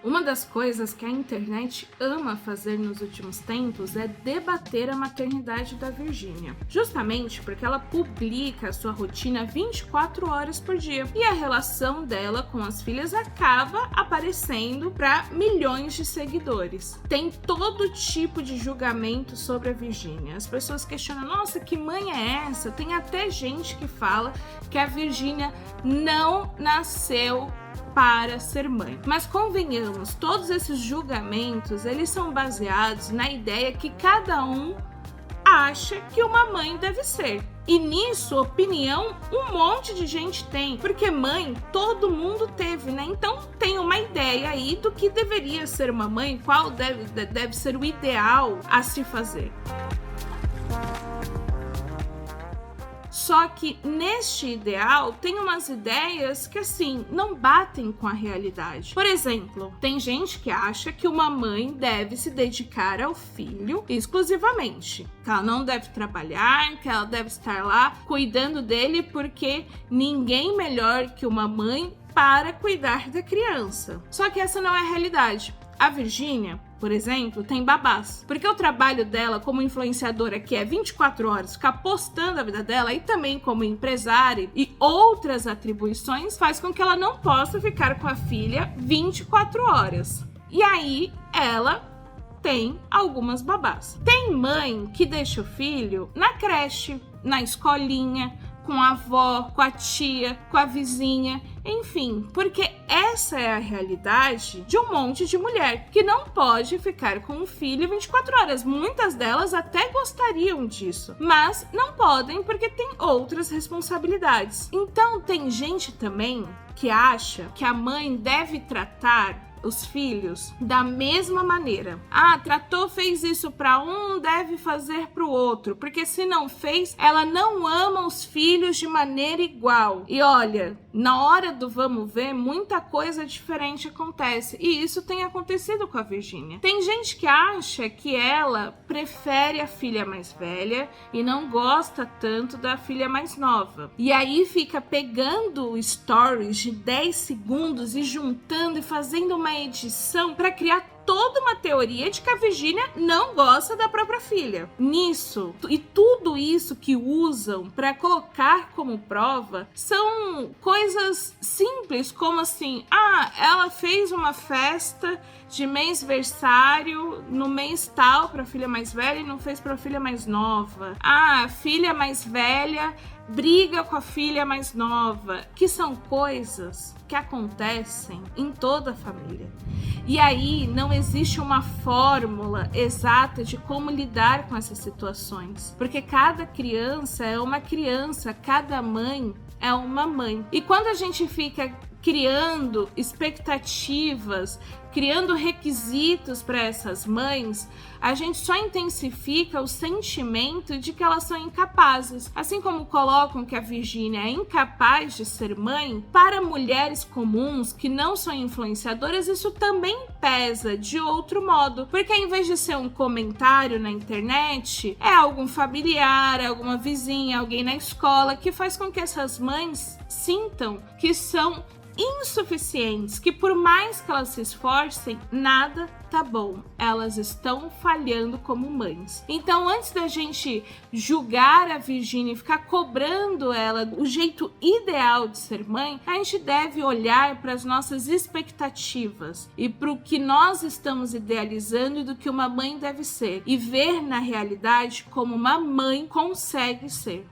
Uma das coisas que a internet ama fazer nos últimos tempos é debater a maternidade da Virgínia, justamente porque ela publica a sua rotina 24 horas por dia e a relação dela com as filhas acaba aparecendo para milhões de seguidores. Tem todo tipo de julgamento sobre a Virgínia. As pessoas questionam: nossa, que mãe é essa? Tem até gente que fala que a Virgínia não nasceu para ser mãe. Mas convenhamos, todos esses julgamentos, eles são baseados na ideia que cada um acha que uma mãe deve ser. E nisso, opinião, um monte de gente tem, porque mãe todo mundo teve, né? Então tem uma ideia aí do que deveria ser uma mãe, qual deve ser o ideal a se fazer. Só que neste ideal tem umas ideias que assim não batem com a realidade. Por exemplo, tem gente que acha que uma mãe deve se dedicar ao filho exclusivamente, que ela não deve trabalhar, que ela deve estar lá cuidando dele porque ninguém melhor que uma mãe para cuidar da criança. Só que essa não é a realidade. A Virgínia, por exemplo, tem babás. Porque o trabalho dela como influenciadora, que é 24 horas, ficar postando a vida dela, e também como empresária e outras atribuições, faz com que ela não possa ficar com a filha 24 horas. E aí, ela tem algumas babás. Tem mãe que deixa o filho na creche, na escolinha, com a avó, com a tia, com a vizinha, enfim, porque essa é a realidade de um monte de mulher que não pode ficar com o filho 24 horas. Muitas delas até gostariam disso, mas não podem porque tem outras responsabilidades. Então tem gente também que acha que a mãe deve tratar os filhos da mesma maneira. Tratou, fez isso para um, deve fazer para o outro, porque se não fez, ela não ama os filhos de maneira igual. E olha, na hora do vamos ver, muita coisa diferente acontece, e isso tem acontecido com a Virgínia. Tem gente que acha que ela prefere a filha mais velha e não gosta tanto da filha mais nova. E aí fica pegando stories de 10 segundos e juntando e fazendo uma edição para criar toda uma teoria de que a Virgínia não gosta da própria filha. Nisso, e tudo isso que usam para colocar como prova são coisas simples, como assim: ela fez uma festa de mêsversário no mês tal para a filha mais velha e não fez para a filha mais nova. A filha mais velha briga com a filha mais nova, que são coisas que acontecem em toda a família. E aí não existe uma fórmula exata de como lidar com essas situações, porque cada criança é uma criança, cada mãe é uma mãe. E quando a gente fica criando expectativas, criando requisitos para essas mães, a gente só intensifica o sentimento de que elas são incapazes. Assim como colocam que a Virgínia é incapaz de ser mãe, para mulheres comuns que não são influenciadoras, isso também pesa de outro modo. Porque ao invés de ser um comentário na internet, é algum familiar, alguma vizinha, alguém na escola, que faz com que essas mães sintam que são insuficientes, que por mais que elas se esforcem, nada tá bom, elas estão falhando como mães. Então, antes da gente julgar a Virgínia e ficar cobrando ela o jeito ideal de ser mãe, a gente deve olhar para as nossas expectativas e para o que nós estamos idealizando do que uma mãe deve ser, e ver na realidade como uma mãe consegue ser.